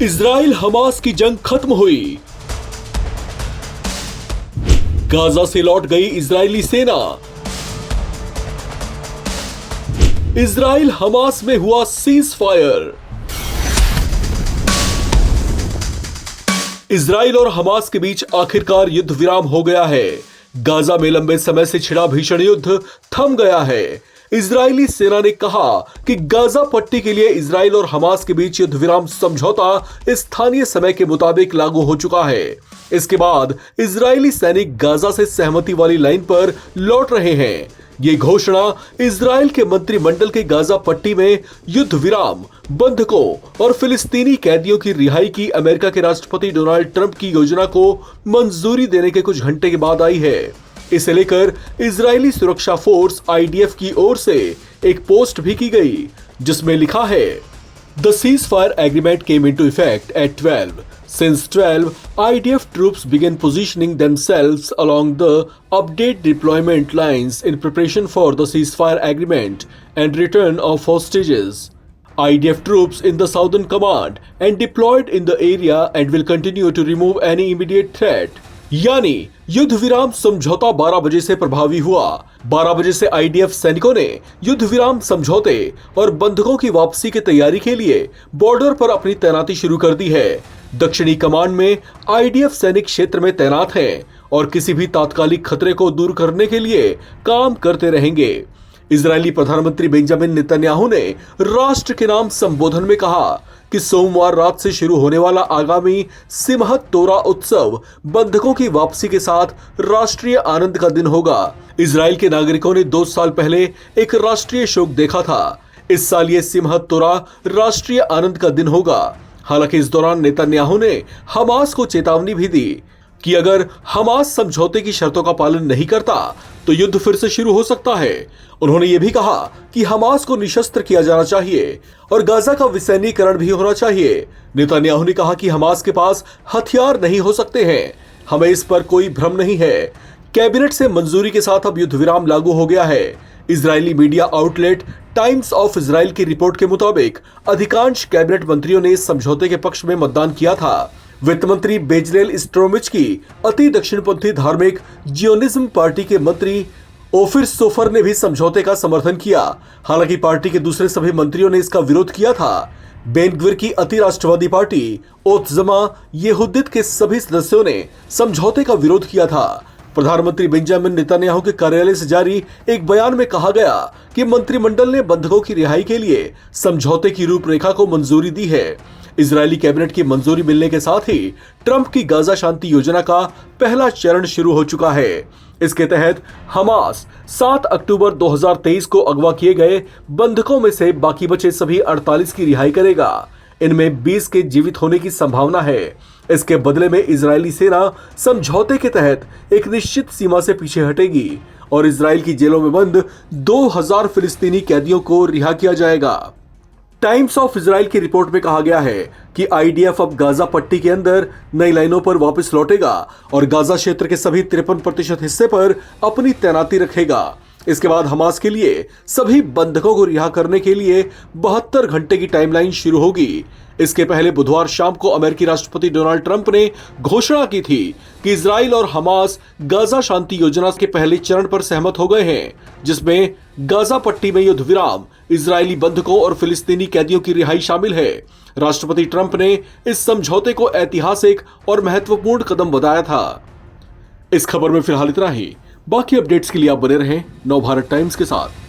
Israel Hamas की जंग खत्म हुई। गाजा से लौट गई इजरायली सेना। इजराइल हमास में हुआ सीज फायर। इजराइल और हमास के बीच आखिरकार युद्ध विराम हो गया है। गाजा में लंबे समय से छिड़ा भीषण युद्ध थम गया है। इजरायली सेना ने कहा कि गाजा पट्टी के लिए इजराइल और हमास के बीच युद्ध विराम समझौता स्थानीय समय के मुताबिक लागू हो चुका है। इसके बाद इजरायली सैनिक गाजा से सहमति वाली लाइन पर लौट रहे हैं। ये घोषणा इजराइल के मंत्रिमंडल के गाजा पट्टी में युद्ध विराम, बंधकों और फिलिस्तीनी कैदियों की रिहाई की अमेरिका के राष्ट्रपति डोनाल्ड ट्रंप की योजना को मंजूरी देने के कुछ घंटे के बाद आई है। इसे लेकर इजरायली सुरक्षा फोर्स IDF की ओर से एक पोस्ट भी की गई, जिसमें लिखा है, the cease fire agreement came into effect at 12. Since 12, IDF troops began positioning themselves along the update deployment lines in preparation for the ceasefire agreement and return of hostages. IDF troops in the Southern Command and deployed in the area and will continue to remove any immediate threat. यानी युद्ध विराम समझौता 12 बजे से प्रभावी हुआ। 12 बजे से IDF सैनिकों ने युद्ध विराम समझौते और बंधकों की वापसी की तैयारी के लिए बॉर्डर पर अपनी तैनाती शुरू कर दी है। दक्षिणी कमांड में IDF सैनिक क्षेत्र में तैनात हैं और किसी भी तात्कालिक खतरे को दूर करने के लिए काम करते रहेंगे। इजरायली प्रधानमंत्री बेंजामिन नेतन्याहू ने राष्ट्र के नाम संबोधन में कहा कि सोमवार रात से शुरू होने वाला आगामी सिमहत तोरा उत्सव बंधकों की वापसी के साथ राष्ट्रीय आनंद का दिन होगा। इजराइल के नागरिकों ने 2 साल पहले एक राष्ट्रीय शोक देखा था। इस साल ये सिमहत तोरा राष्ट्रीय आनंद का दिन होगा। हालांकि इस दौरान नेतन्याहू ने हमास को चेतावनी भी दी कि अगर हमास समझौते की शर्तों का पालन नहीं करता तो युद्ध फिर से शुरू हो सकता है। उन्होंने ये भी कहा कि हमास को निशस्त्र किया जाना चाहिए और गाजा का विसैन्यीकरण भी होना चाहिए। नेतन्याहू ने कहा कि हमास के पास हथियार नहीं हो सकते हैं। हमें इस पर कोई भ्रम नहीं है। कैबिनेट से मंजूरी के साथ अब युद्ध विराम लागू हो गया है। Israeli media outlet times of Israel की रिपोर्ट के मुताबिक अधिकांश कैबिनेट मंत्रियों ने इस समझौते के पक्ष में मतदान किया था। वित्त मंत्री बेजलेल स्ट्रोमिच की अति दक्षिणपंथी धार्मिक जियोनिज्म पार्टी के मंत्री ओफिर सोफर ने भी समझौते का समर्थन किया। हालांकि पार्टी के दूसरे सभी मंत्रियों ने इसका विरोध किया था। बेन ग्विर की अति राष्ट्रवादी पार्टी ओत्जमा येहुदित के सभी सदस्यों ने समझौते का विरोध किया था। प्रधानमंत्री बेंजामिन नेतन्याहू के कार्यालय से जारी एक बयान में कहा गया कि मंत्रिमंडल ने बंधकों की रिहाई के लिए समझौते की रूपरेखा को मंजूरी दी है। इजरायली कैबिनेट की मंजूरी मिलने के साथ ही ट्रंप की गाजा शांति योजना का पहला चरण शुरू हो चुका है। इसके तहत हमास 7 अक्टूबर 2023 को अगवा किए गए बंधकों में से बाकी बचे सभी 48 की रिहाई करेगा। इनमें 20 के जीवित होने की संभावना है। इसके बदले में इजरायली सेना समझौते के तहत एक निश्चित सीमा से पीछे हटेगी और इजराइल की जेलों में बंद 2000 फिलिस्तीनी कैदियों को रिहा किया जाएगा। टाइम्स ऑफ इजराइल की रिपोर्ट में कहा गया है कि IDF अब गाजा पट्टी के अंदर नई लाइनों पर वापस लौटेगा और गाजा क्षेत्र के सभी 53% हिस्से पर अपनी तैनाती रखेगा। इसके बाद हमास के लिए सभी बंधकों को रिहा करने के लिए 72 घंटे की टाइमलाइन शुरू होगी। इसके पहले बुधवार शाम को अमेरिकी राष्ट्रपति डोनाल्ड ट्रंप ने घोषणा की थी कि इजराइल और हमास गाजा शांति योजना के पहले चरण पर सहमत हो गए हैं, जिसमें गाजा पट्टी में युद्ध विराम, इजरायली बंधकों और फिलिस्तीनी कैदियों की रिहाई शामिल है। राष्ट्रपति ट्रंप ने इस समझौते को ऐतिहासिक और महत्वपूर्ण कदम बताया था। इस खबर में फिलहाल इतना ही। बाकी अपडेट्स के लिए आप बने रहें नवभारत टाइम्स के साथ।